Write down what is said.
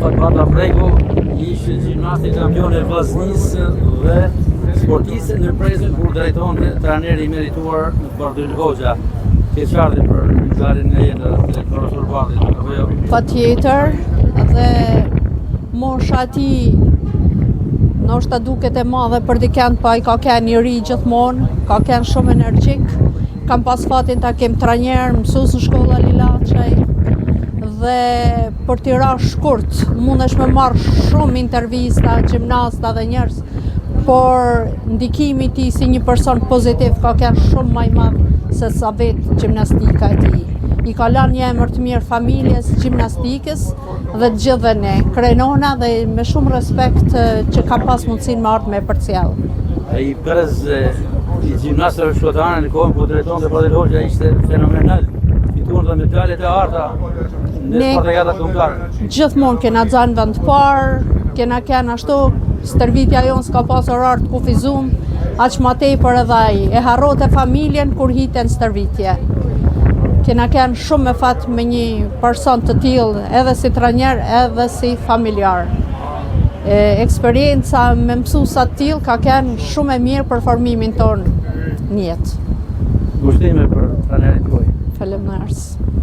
Fatmata Fregu ishte gjimnasti kampion e vllaznisë dhe sportiste ndërprerje kur drejton trajneri i merituar Bardhyl Hoxha. Ke çfarë për ngjarjen e jetës të profesor Bardhyt apo jo? Patjetër, dhe mosha e tij ndoshta duket e madhe për dikën, pa i ka qenë i ri gjithmonë, ka qenë shumë energjik. Kam pas fatin ta kem trajner, mësues në shkolla Lilaçaj, dhe për t'i ra shkurt, mundesh me marrë shumë intervista, gjimnasta dhe njerëz, por ndikimi i tij si një person pozitiv ka qenë shumë më i madh se sa vetë gjimnastika e tij. I ka lënë një emër të mirë familjes gjimnastikës dhe të gjithëve ne, krenona, dhe me shumë respekt që kam pas mundësinë me ardhur me përcjell. Ai brez i gjimnastëve shkodrane në kohën ku drejtonte Bardhyl Hoxha ishte fenomenal. Fituan dhe medalet e arta në spartakjata kombëtare. Gjithmonë kena xhan vend të parë, kena qenë ashtu, stërvitja jonë s'ka pas orar të kufizum, aq më tepër edhe ai e harrote familjen kur hiten stërvitje. Kena qenë shumë me fat me një person të tillë, edhe si trajner, edhe si familjar. Eksperienca me mësuesa të tillë ka qenë shumë e mirë për formimin tonë në jetë. Gustime për trajnerin tuaj. Faleminderit.